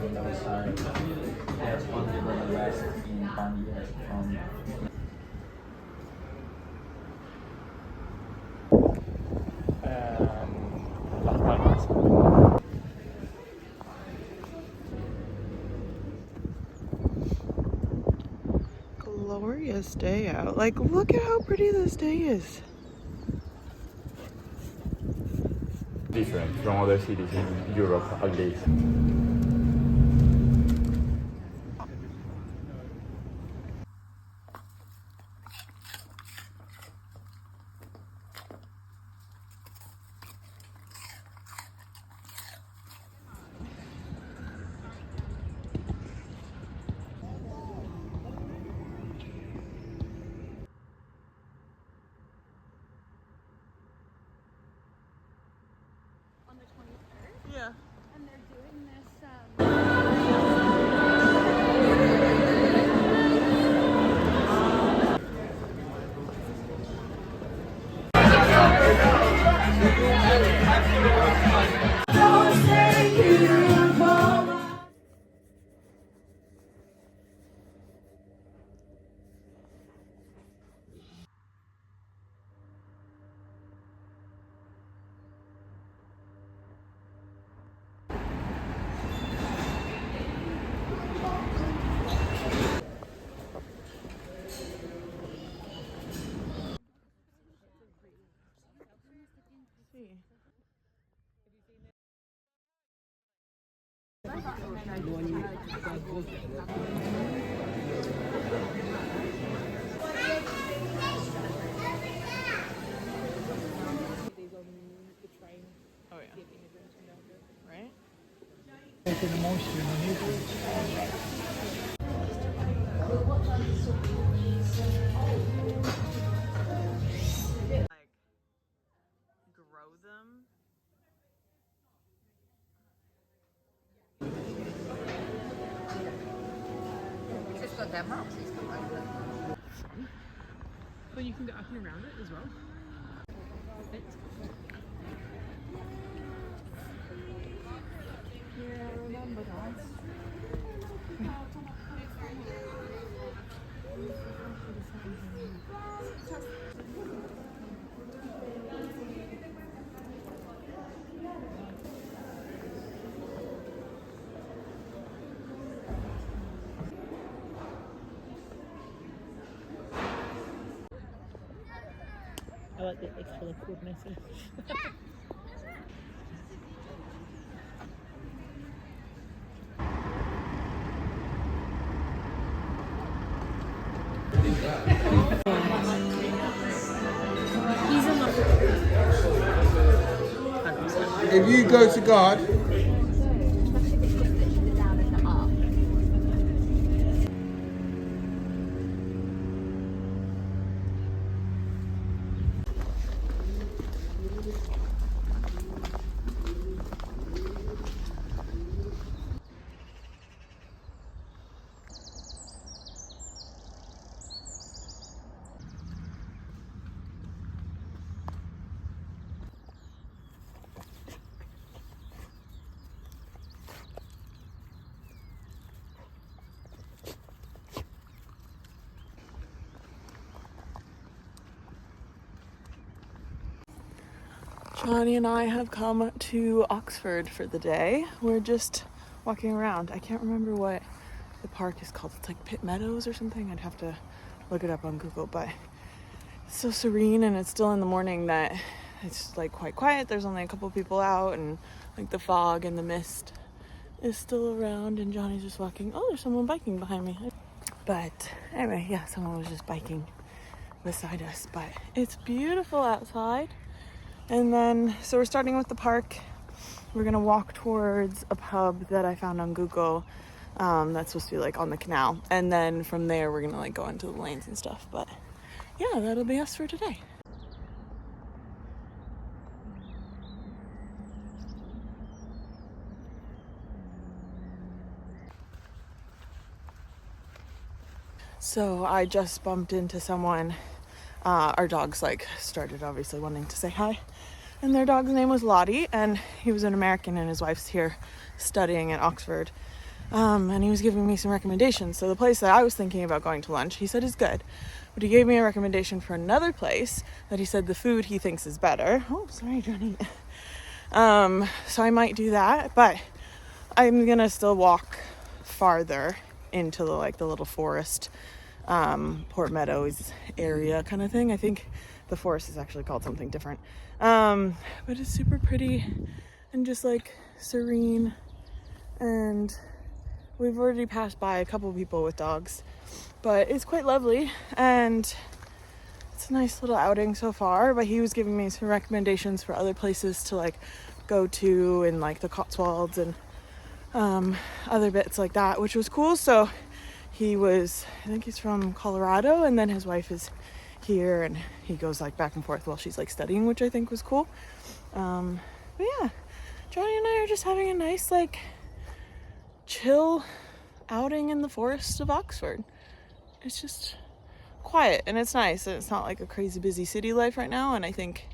and those are only the best in Pandia from Las Palmas. Glorious day out. Like, look at how pretty this day is. Different from other cities in Europe, at least. On the 23rd. Yeah. And they're doing this Oh yeah. Right? Like, grow them. But you can go up and around it as well. I like the extra coordinator. If you go to God, Johnny and I have come to Oxford for the day. We're just walking around. I can't remember what the park is called. It's like Pitt Meadows or something. I'd have to look it up on Google, but it's so serene and it's still in the morning that it's like quite quiet. There's only a couple people out and like the fog and the mist is still around, and Johnny's just walking. Oh, there's someone biking behind me. But anyway, yeah, someone was just biking beside us, but it's beautiful outside. And then, so we're starting with the park. We're gonna walk towards a pub that I found on Google that's supposed to be like on the canal. And then from there, we're gonna like go into the lanes and stuff. But yeah, that'll be us for today. So I just bumped into someone. Our dogs like started obviously wanting to say hi. And their dog's name was Lottie, and he was an American and his wife's here studying at Oxford. And he was giving me some recommendations. So the place that I was thinking about going to lunch, he said is good. But he gave me a recommendation for another place that he said the food he thinks is better. Oh, sorry, Johnny. So I might do that, but I'm gonna still walk farther into the little forest, Port Meadows area kind of thing. I think the forest is actually called something different. But it's super pretty and just like serene, and we've already passed by a couple people with dogs, but it's quite lovely and it's a nice little outing so far. But he was giving me some recommendations for other places to like go to in like the Cotswolds and other bits like that, which was cool. So I think he's from Colorado, and then his wife is here, and he goes like back and forth while she's like studying, which I think was cool. But yeah, Johnny and I are just having a nice like chill outing in the forest of Oxford. It's just quiet and it's nice, and it's not like a crazy busy city life right now, and I think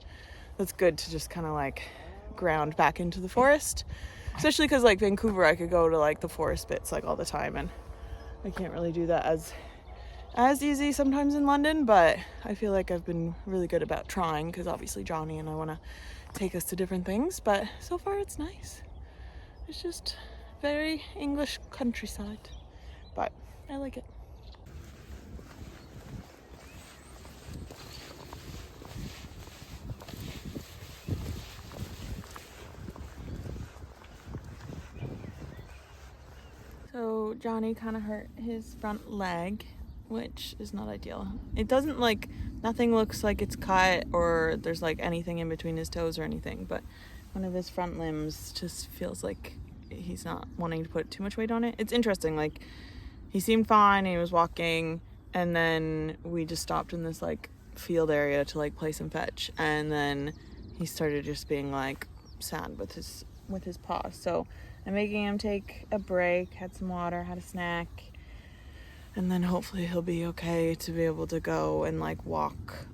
that's good to just kind of like ground back into the forest, especially because like Vancouver, I could go to like the forest bits like all the time, and I can't really do that as easy sometimes in London. But I feel like I've been really good about trying, because obviously Johnny and I want to take us to different things, but so far it's nice. It's just very English countryside, but I like it. So Johnny kind of hurt his front leg, which is not ideal. It doesn't like, nothing looks like it's cut or there's like anything in between his toes or anything, but one of his front limbs just feels like he's not wanting to put too much weight on it. It's interesting, like he seemed fine and he was walking, and then we just stopped in this like field area to like play some fetch, and then he started just being like sad with his paws. So I'm making him take a break, had some water, had a snack, and then hopefully he'll be okay to be able to go and like walk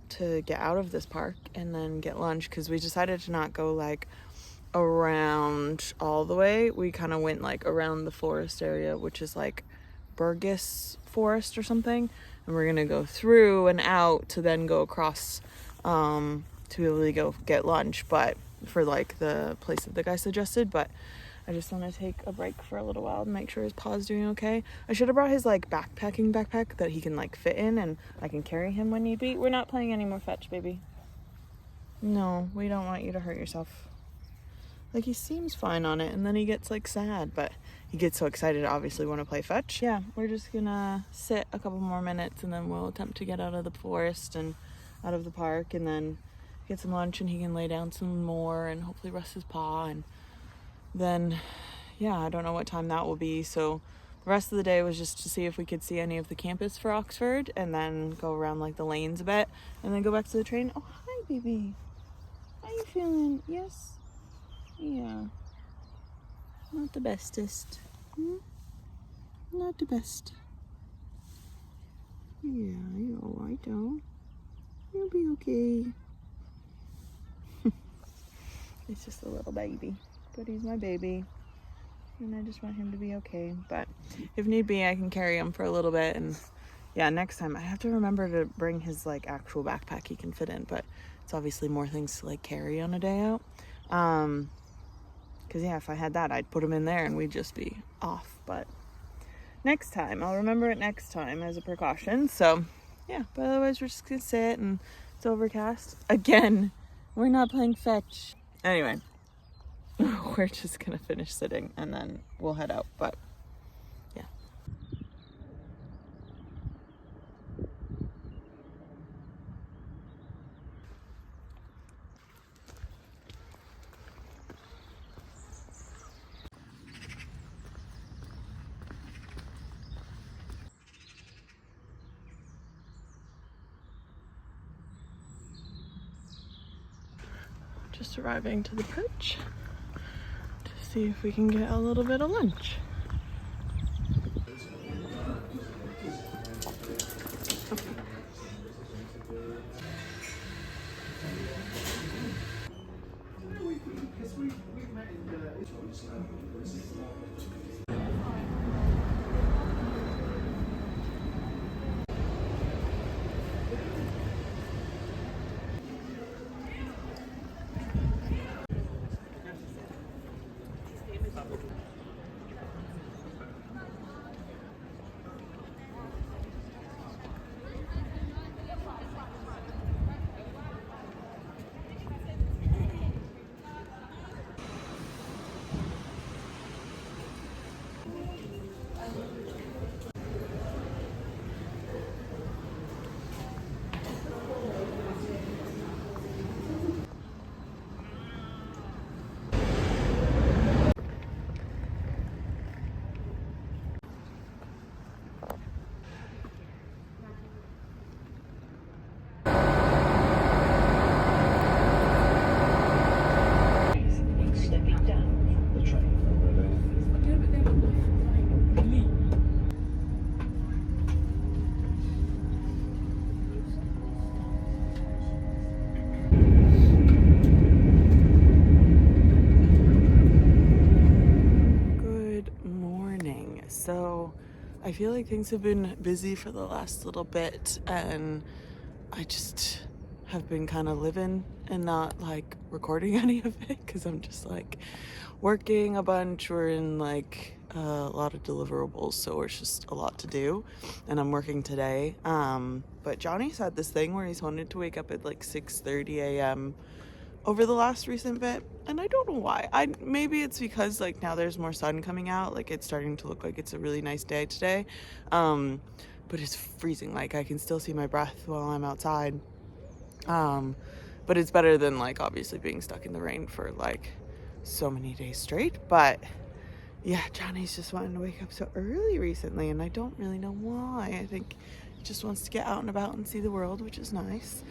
to get out of this park and then get lunch, because we decided to not go like around all the way. We kind of went like around the forest area, which is like Burgess Forest or something, and we're gonna go through and out to then go across to be able to go get lunch, but for like the place that the guy suggested. But I just want to take a break for a little while and make sure his paw's doing okay. I should have brought his like backpack that he can like fit in, and I can carry him when need be. We're not playing any more fetch, baby. No, we don't want you to hurt yourself. Like, he seems fine on it, and then he gets like sad, but he gets so excited to obviously want to play fetch. Yeah, we're just gonna sit a couple more minutes and then we'll attempt to get out of the forest and out of the park, and then get some lunch, and he can lay down some more and hopefully rest his paw. And then, yeah, I don't know what time that will be. So the rest of the day was just to see if we could see any of the campus for Oxford, and then go around like the lanes a bit, and then go back to the train. Oh, hi, baby. How you feeling? Yes? Yeah. Not the bestest. Not the best. Yeah, you're alright though. You'll be okay. He's just a little baby, but he's my baby, and I just want him to be okay. But if need be, I can carry him for a little bit. And yeah, next time I have to remember to bring his like actual backpack he can fit in, but it's obviously more things to like carry on a day out. Because yeah, if I had that, I'd put him in there and we'd just be off. But next time, I'll remember it next time as a precaution. So yeah, but otherwise we're just gonna sit, and it's overcast again. We're not playing fetch. Anyway, we're just gonna finish sitting and then we'll head out. But yeah. Just arriving to the perch to see if we can get a little bit of lunch. I feel like things have been busy for the last little bit, and I just have been kind of living and not like recording any of it because I'm just like working a bunch. We're in like a lot of deliverables, so it's just a lot to do, and I'm working today. But Johnny's had this thing where he's wanted to wake up at like 6:30 a.m. over the last recent bit, and I don't know why. Maybe it's because like now there's more sun coming out, like it's starting to look like it's a really nice day today, but it's freezing. Like I can still see my breath while I'm outside, but it's better than like obviously being stuck in the rain for like so many days straight. But yeah, Johnny's just wanting to wake up so early recently, and I don't really know why. I think he just wants to get out and about and see the world, which is nice.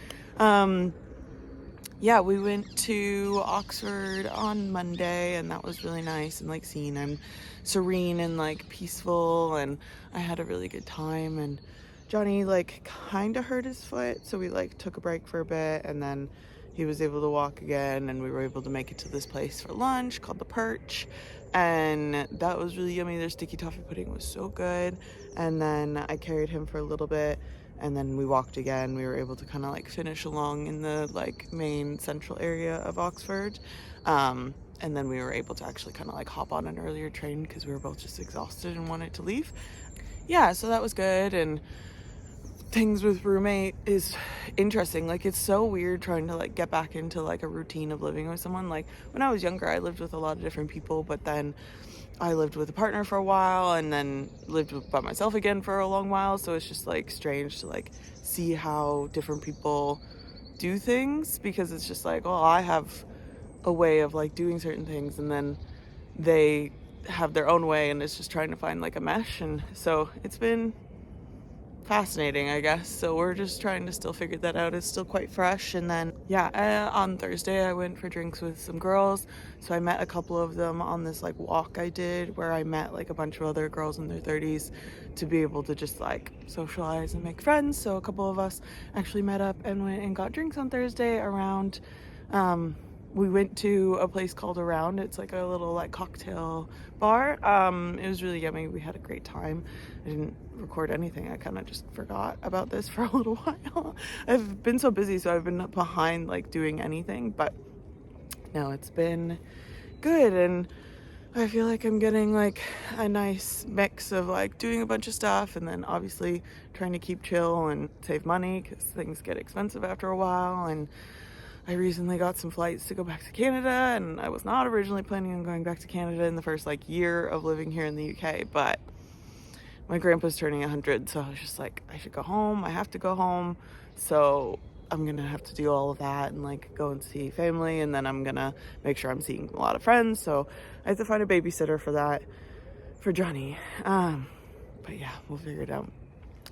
Yeah, we went to Oxford on Monday, and that was really nice, and like seeing him serene and like peaceful, and I had a really good time. And Johnny like kind of hurt his foot, so we like took a break for a bit, and then he was able to walk again, and we were able to make it to this place for lunch called The Perch, and that was really yummy. Their sticky toffee pudding was so good. And then I carried him for a little bit, and then we walked again. We were able to kind of like finish along in the like main central area of Oxford, and then we were able to actually kind of like hop on an earlier train because we were both just exhausted and wanted to leave. Yeah, so that was good. And things with roommate is interesting. Like it's so weird trying to like get back into like a routine of living with someone. Like when I was younger, I lived with a lot of different people, but then I lived with a partner for a while and then lived by myself again for a long while. So it's just like strange to like see how different people do things, because it's just like, well, I have a way of like doing certain things, and then they have their own way, and it's just trying to find like a mesh. And so it's been fascinating, I guess. So we're just trying to still figure that out. It's still quite fresh. And then yeah, on Thursday I went for drinks with some girls, so I met a couple of them on this like walk I did, where I met like a bunch of other girls in their 30s to be able to just like socialize and make friends. So a couple of us actually met up and went and got drinks on Thursday around we went to a place called Around. It's like a little like cocktail bar. It was really yummy. We had a great time. I didn't record anything. I kind of just forgot about this for a little while. I've been so busy, so I've been behind like doing anything, but no, it's been good. And I feel like I'm getting like a nice mix of like doing a bunch of stuff, and then obviously trying to keep chill and save money because things get expensive after a while. And I recently got some flights to go back to Canada, and I was not originally planning on going back to Canada in the first like year of living here in the UK, but my grandpa's turning 100, so I was just like, I should go home. I have to go home. So I'm gonna have to do all of that and like go and see family, and then I'm gonna make sure I'm seeing a lot of friends. So I have to find a babysitter for that, for Johnny. But yeah, we'll figure it out.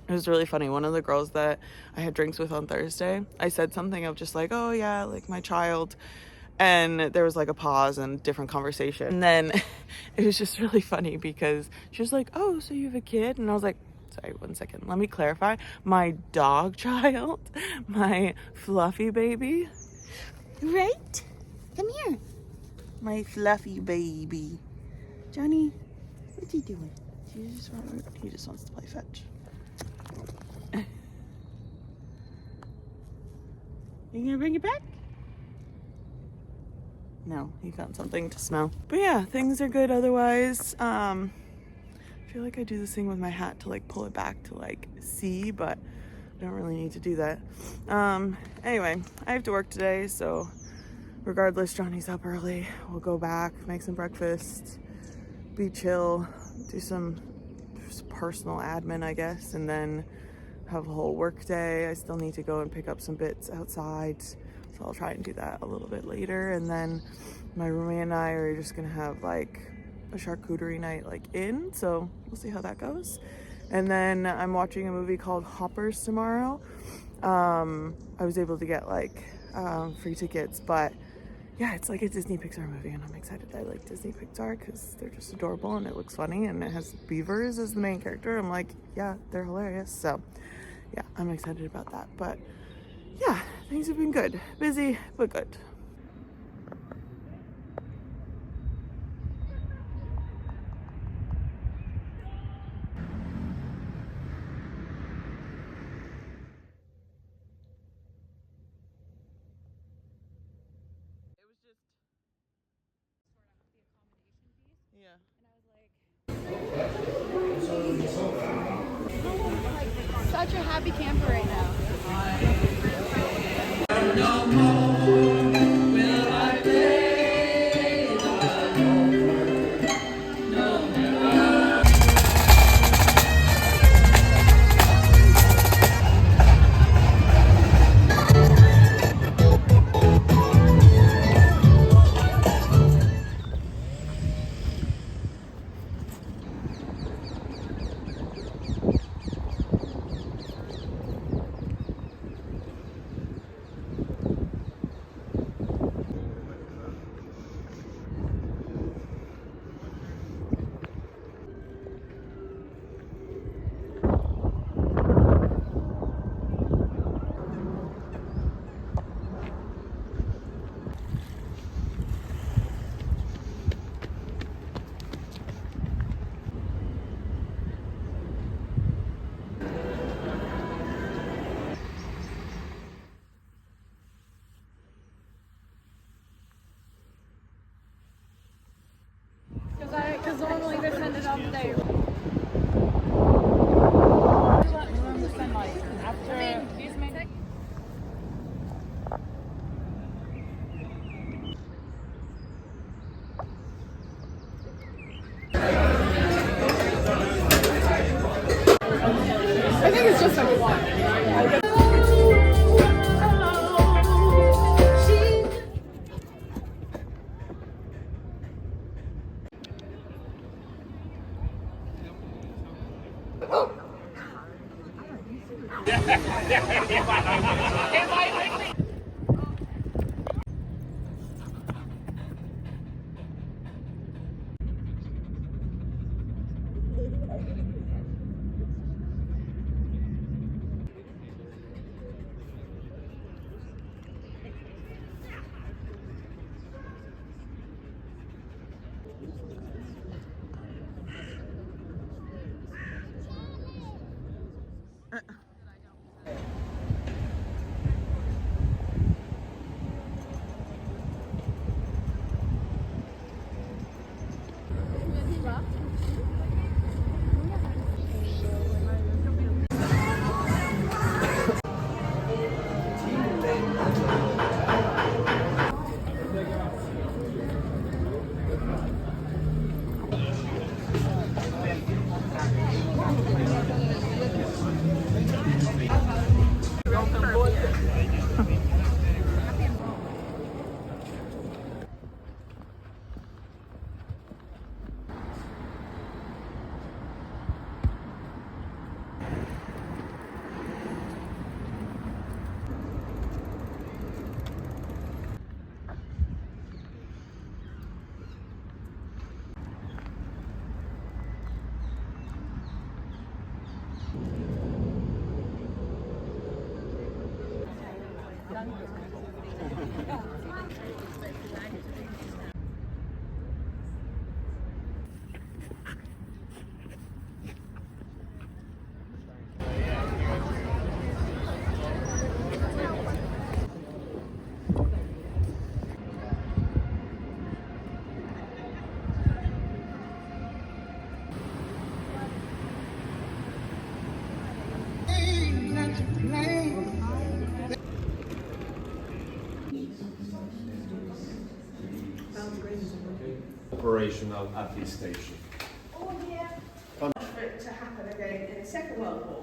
It was really funny. One of the girls that I had drinks with on Thursday, I said something of just like, oh yeah, like my child. And there was like a pause and different conversation. And then it was just really funny because she was like, oh, so you have a kid? And I was like, sorry, 1 second. Let me clarify. My dog child, my fluffy baby. Right? Come here. My fluffy baby. Johnny, what's he doing? He just wants to play fetch. You gonna bring it back? No, he got something to smell. But yeah, things are good otherwise. I feel like I do this thing with my hat to like pull it back to like see, but I don't really need to do that. Anyway, I have to work today, so regardless, Johnny's up early. We'll go back, make some breakfast, be chill, do some personal admin, I guess, and then have a whole work day. I still need to go and pick up some bits outside, so I'll try and do that a little bit later. And then my roommate and I are just gonna have like a charcuterie night like in, so we'll see how that goes. And then I'm watching a movie called Hoppers tomorrow. I was able to get like free tickets, but yeah, it's like a Disney Pixar movie, and I'm excited that I like Disney Pixar because they're just adorable and it looks funny, and it has beavers as the main character. I'm like, yeah, they're hilarious. So yeah, I'm excited about that. But yeah, things have been good. Busy, but good. such a happy camper right now. Because normally they send it up there. I think it's just like one. Operational at this station. For it to happen again in the Second World War.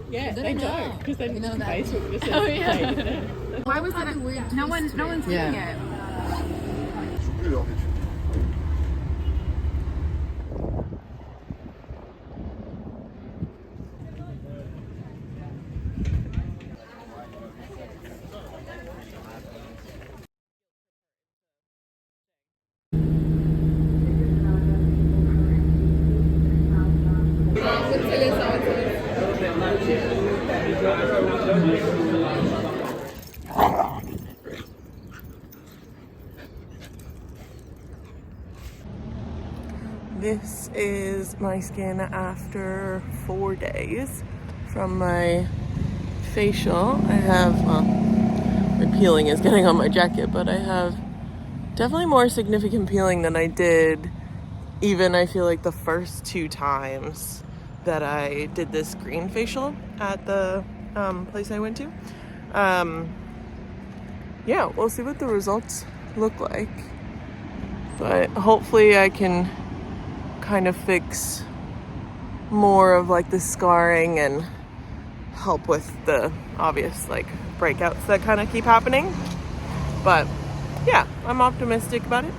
Yeah, they don't, because then Facebook just says, Oh, yeah. Why was that weird? No one's doing it. This is my skin after 4 days from my facial. I have, well, my peeling is getting on my jacket, but I have definitely more significant peeling than I did even, I feel like, the first 2 times that I did this green facial at the place I went to. Yeah, we'll see what the results look like. But hopefully I can kind of fix more of like the scarring and help with the obvious breakouts that kind of keep happening. But yeah, I'm optimistic about it.